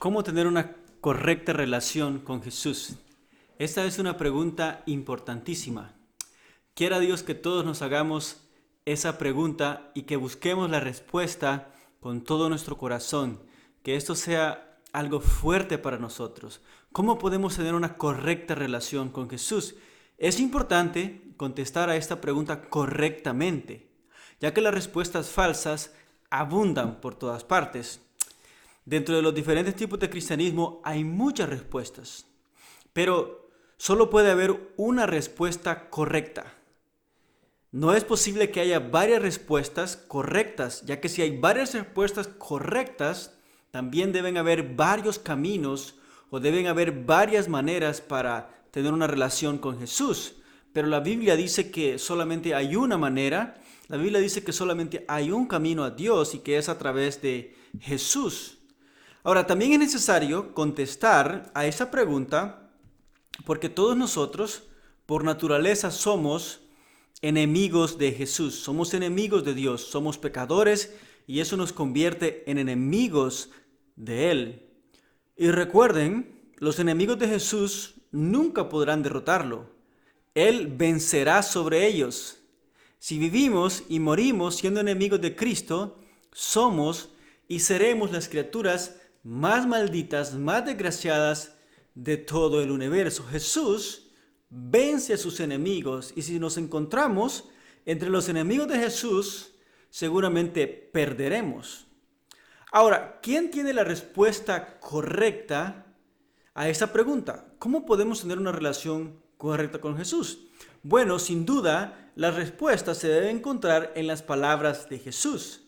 ¿Cómo tener una correcta relación con Jesús? Esta es una pregunta importantísima. Quiera Dios que todos nos hagamos esa pregunta y que busquemos la respuesta con todo nuestro corazón. Que esto sea algo fuerte para nosotros. ¿Cómo podemos tener una correcta relación con Jesús? Es importante contestar a esta pregunta correctamente, ya que las respuestas falsas abundan por todas partes. Dentro de los diferentes tipos de cristianismo hay muchas respuestas, pero solo puede haber una respuesta correcta. No es posible que haya varias respuestas correctas, ya que si hay varias respuestas correctas, también deben haber varios caminos o deben haber varias maneras para tener una relación con Jesús. Pero la Biblia dice que solamente hay una manera, la Biblia dice que solamente hay un camino a Dios y que es a través de Jesús. Ahora, también es necesario contestar a esa pregunta porque todos nosotros, por naturaleza, somos enemigos de Jesús, somos enemigos de Dios, somos pecadores y eso nos convierte en enemigos de Él. Y recuerden, los enemigos de Jesús nunca podrán derrotarlo. Él vencerá sobre ellos. Si vivimos y morimos siendo enemigos de Cristo, somos y seremos las criaturas más malditas, más desgraciadas de todo el universo. Jesús vence a sus enemigos y si nos encontramos entre los enemigos de Jesús, seguramente perderemos. Ahora, ¿quién tiene la respuesta correcta a esa pregunta? ¿Cómo podemos tener una relación correcta con Jesús? Bueno, sin duda, la respuesta se debe encontrar en las palabras de Jesús.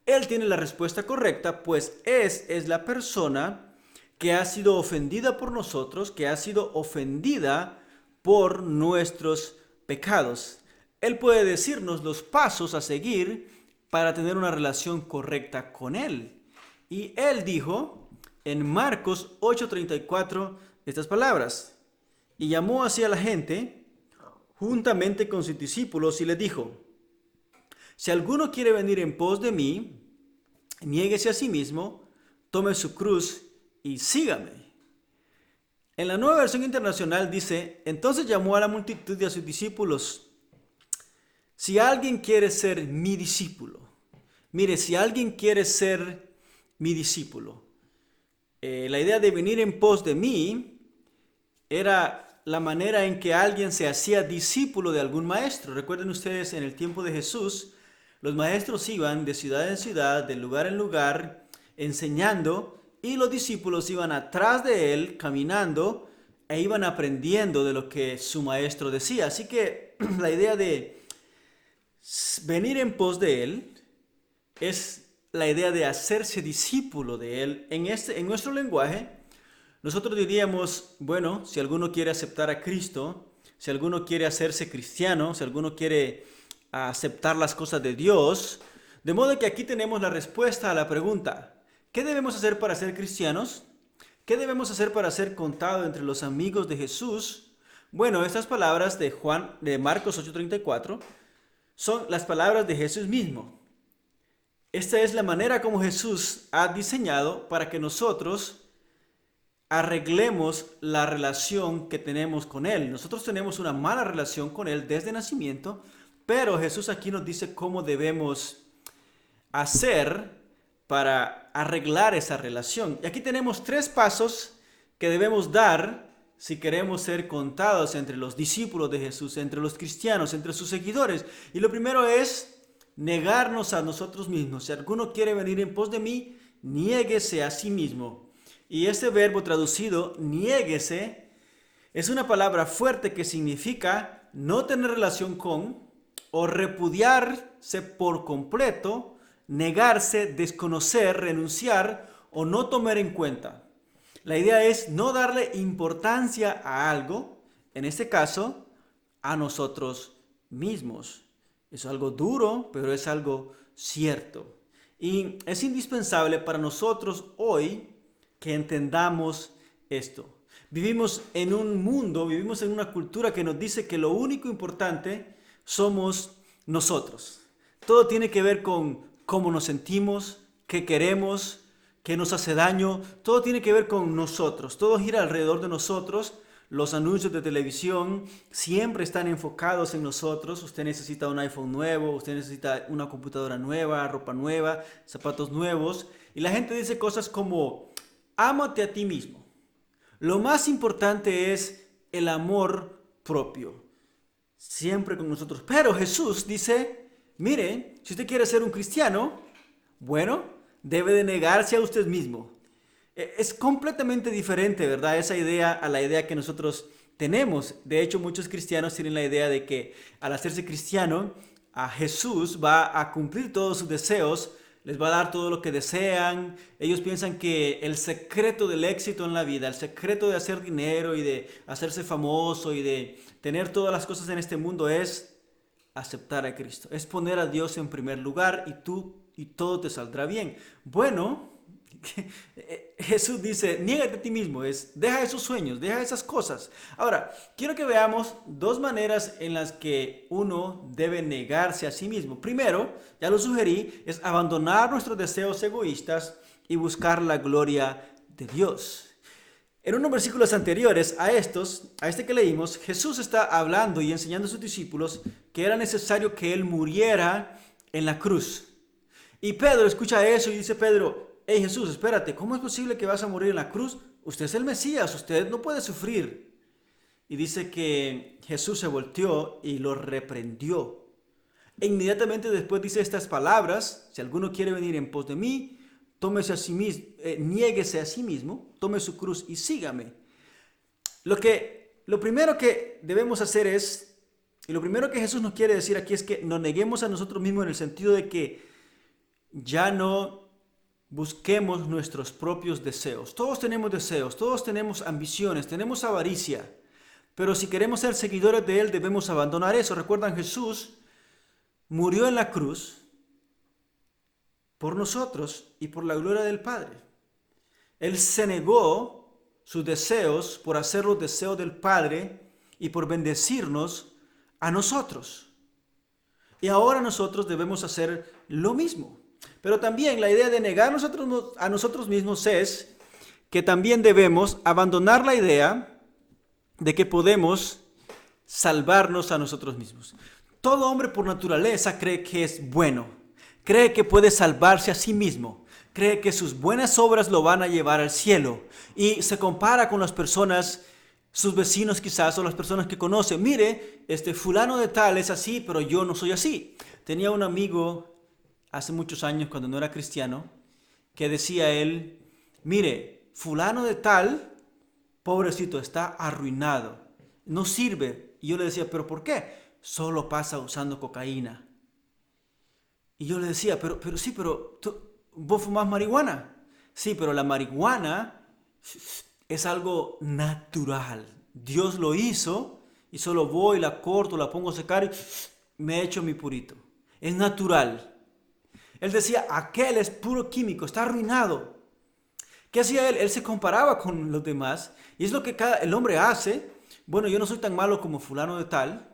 Él tiene la respuesta correcta, pues es la persona que ha sido ofendida por nosotros, que ha sido ofendida por nuestros pecados. Él puede decirnos los pasos a seguir para tener una relación correcta con Él. Y Él dijo en Marcos 8:34 estas palabras. Y llamó así a la gente juntamente con sus discípulos y les dijo: si alguno quiere venir en pos de mí, niéguese a sí mismo, tome su cruz y sígame. En la Nueva Versión Internacional dice: entonces llamó a la multitud y a sus discípulos. Si alguien quiere ser mi discípulo, mire, si alguien quiere ser mi discípulo, la idea de venir en pos de mí era la manera en que alguien se hacía discípulo de algún maestro. Recuerden ustedes, en el tiempo de Jesús, los maestros iban de ciudad en ciudad, de lugar en lugar, enseñando, y los discípulos iban atrás de él, caminando, e iban aprendiendo de lo que su maestro decía. Así que la idea de venir en pos de él es la idea de hacerse discípulo de él. En nuestro lenguaje, nosotros diríamos, bueno, si alguno quiere aceptar a Cristo, si alguno quiere hacerse cristiano, si alguno quiere aceptar las cosas de Dios, de modo que aquí tenemos la respuesta a la pregunta: ¿qué debemos hacer para ser cristianos? ¿Qué debemos hacer para ser contados entre los amigos de Jesús? Bueno, estas palabras de Marcos 8:34 son las palabras de Jesús mismo. Esta es la manera como Jesús ha diseñado para que nosotros arreglemos la relación que tenemos con Él. Nosotros tenemos una mala relación con Él desde nacimiento, pero Jesús aquí nos dice cómo debemos hacer para arreglar esa relación. Y aquí tenemos 3 pasos que debemos dar si queremos ser contados entre los discípulos de Jesús, entre los cristianos, entre sus seguidores. Y lo primero es negarnos a nosotros mismos. Si alguno quiere venir en pos de mí, niéguese a sí mismo. Y este verbo traducido, niéguese, es una palabra fuerte que significa no tener relación con o repudiarse por completo, negarse, desconocer, renunciar o no tomar en cuenta. La idea es no darle importancia a algo, en este caso, a nosotros mismos. Es algo duro, pero es algo cierto. Y es indispensable para nosotros hoy que entendamos esto. Vivimos en un mundo, vivimos en una cultura que nos dice que lo único importante somos nosotros. Todo tiene que ver con cómo nos sentimos, qué queremos, que nos hace daño, todo tiene que ver con nosotros, todo gira alrededor de nosotros. Los anuncios de televisión siempre están enfocados en nosotros. Usted necesita un iPhone nuevo, usted necesita una computadora nueva, ropa nueva, zapatos nuevos. Y la gente dice cosas como, ámate a ti mismo. Lo más importante es el amor propio, siempre con nosotros. Pero Jesús dice, mire, si usted quiere ser un cristiano, bueno, debe de negarse a usted mismo. Es completamente diferente, ¿verdad? Esa idea a la idea que nosotros tenemos. De hecho, muchos cristianos tienen la idea de que al hacerse cristiano, a Jesús va a cumplir todos sus deseos, les va a dar todo lo que desean. Ellos piensan que el secreto del éxito en la vida, el secreto de hacer dinero y de hacerse famoso y de tener todas las cosas en este mundo es aceptar a Cristo. Es poner a Dios en primer lugar y todo te saldrá bien. Bueno, Jesús dice, niégate a ti mismo, deja esos sueños, deja esas cosas. Ahora, quiero que veamos dos maneras en las que uno debe negarse a sí mismo. Primero, ya lo sugerí, es abandonar nuestros deseos egoístas y buscar la gloria de Dios. En unos versículos anteriores a este que leímos, Jesús está hablando y enseñando a sus discípulos que era necesario que Él muriera en la cruz. Y Pedro escucha eso y dice, Pedro, hey Jesús, espérate, ¿cómo es posible que vas a morir en la cruz? Usted es el Mesías, usted no puede sufrir. Y dice que Jesús se volteó y lo reprendió. E inmediatamente después dice estas palabras, si alguno quiere venir en pos de mí, niéguese a sí mismo, tome su cruz y sígame. Lo primero que debemos hacer y lo primero que Jesús nos quiere decir aquí es que nos neguemos a nosotros mismos en el sentido de que ya no busquemos nuestros propios deseos. Todos tenemos deseos, todos tenemos ambiciones, tenemos avaricia. Pero si queremos ser seguidores de Él, debemos abandonar eso. Recuerdan, Jesús murió en la cruz por nosotros y por la gloria del Padre. Él se negó sus deseos por hacer los deseos del Padre y por bendecirnos a nosotros. Y ahora nosotros debemos hacer lo mismo. Pero también la idea de negarnos a nosotros mismos es que también debemos abandonar la idea de que podemos salvarnos a nosotros mismos. Todo hombre por naturaleza cree que es bueno, cree que puede salvarse a sí mismo, cree que sus buenas obras lo van a llevar al cielo y se compara con las personas, sus vecinos quizás o las personas que conoce. Mire, fulano de tal es así, pero yo no soy así. Tenía un amigo hace muchos años cuando no era cristiano que decía él, mire, fulano de tal, pobrecito, está arruinado, no sirve. Y yo le decía, ¿pero por qué? Solo pasa usando cocaína. Y yo le decía, pero ¿vos fumás marihuana? Sí, pero la marihuana es algo natural. Dios lo hizo y solo voy, la corto, la pongo a secar y me echo mi purito. Es natural. Él decía, aquel es puro químico, está arruinado. ¿Qué hacía él? Él se comparaba con los demás y es lo que el hombre hace. Bueno, yo no soy tan malo como fulano de tal.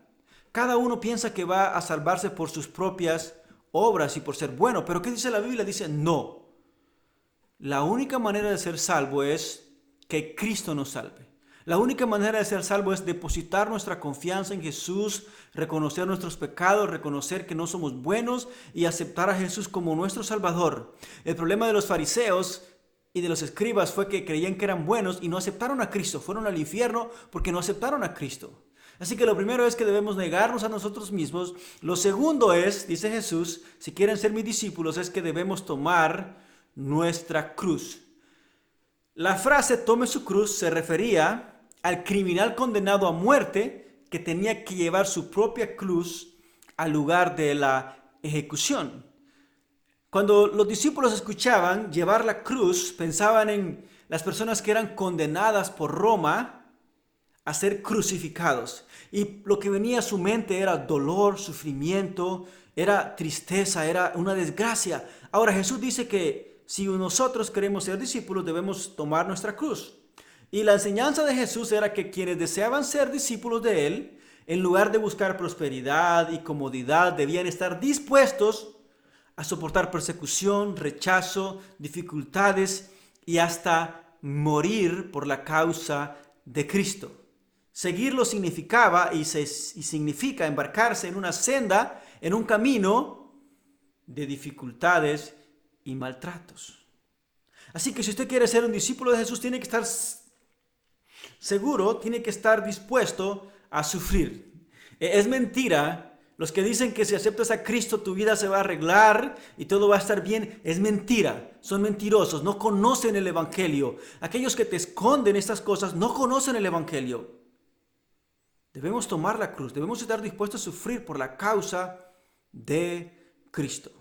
Cada uno piensa que va a salvarse por sus propias obras y por ser bueno. Pero ¿qué dice la Biblia? Dice, no. La única manera de ser salvo es que Cristo nos salve. La única manera de ser salvo es depositar nuestra confianza en Jesús, reconocer nuestros pecados, reconocer que no somos buenos y aceptar a Jesús como nuestro Salvador. El problema de los fariseos y de los escribas fue que creían que eran buenos y no aceptaron a Cristo. Fueron al infierno porque no aceptaron a Cristo. Así que lo primero es que debemos negarnos a nosotros mismos. Lo segundo es, dice Jesús, si quieren ser mis discípulos, es que debemos tomar nuestra cruz. La frase tome su cruz se refería al criminal condenado a muerte que tenía que llevar su propia cruz al lugar de la ejecución. Cuando los discípulos escuchaban llevar la cruz, pensaban en las personas que eran condenadas por Roma a ser crucificados. Y lo que venía a su mente era dolor, sufrimiento, era tristeza, era una desgracia. Ahora Jesús dice que si nosotros queremos ser discípulos debemos tomar nuestra cruz. Y la enseñanza de Jesús era que quienes deseaban ser discípulos de Él, en lugar de buscar prosperidad y comodidad, debían estar dispuestos a soportar persecución, rechazo, dificultades y hasta morir por la causa de Cristo. Seguirlo significaba y significa embarcarse en una senda, en un camino de dificultades y maltratos. Así que si usted quiere ser un discípulo de Jesús, tiene que estar seguro, tiene que estar dispuesto a sufrir. Es mentira. Los que dicen que si aceptas a Cristo tu vida se va a arreglar y todo va a estar bien, es mentira. Son mentirosos, no conocen el Evangelio. Aquellos que te esconden estas cosas no conocen el Evangelio. Debemos tomar la cruz, debemos estar dispuestos a sufrir por la causa de Cristo.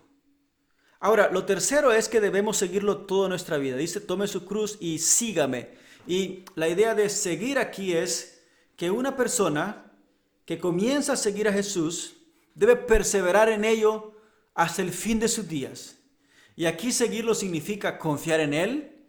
Ahora, lo tercero es que debemos seguirlo toda nuestra vida. Dice, tome su cruz y sígame. Y la idea de seguir aquí es que una persona que comienza a seguir a Jesús debe perseverar en ello hasta el fin de sus días. Y aquí seguirlo significa confiar en Él,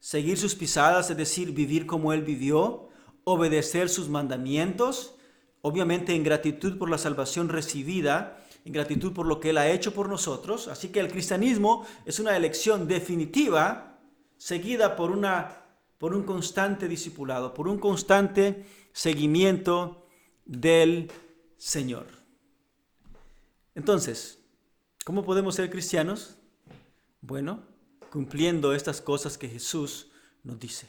seguir sus pisadas, es decir, vivir como Él vivió, obedecer sus mandamientos, obviamente en gratitud por la salvación recibida, en gratitud por lo que Él ha hecho por nosotros. Así que el cristianismo es una elección definitiva, seguida por un constante discipulado, por un constante seguimiento del Señor. Entonces, ¿cómo podemos ser cristianos? Bueno, cumpliendo estas cosas que Jesús nos dice.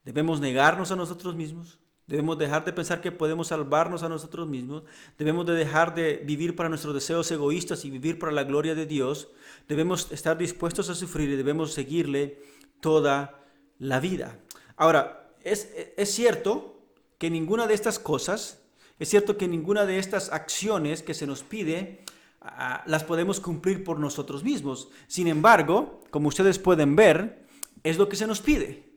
Debemos negarnos a nosotros mismos, debemos dejar de pensar que podemos salvarnos a nosotros mismos, debemos de dejar de vivir para nuestros deseos egoístas y vivir para la gloria de Dios, debemos estar dispuestos a sufrir y debemos seguirle toda la vida. Ahora, es cierto que ninguna de estas cosas, es cierto que ninguna de estas acciones que se nos pide, las podemos cumplir por nosotros mismos. Sin embargo, como ustedes pueden ver, es lo que se nos pide.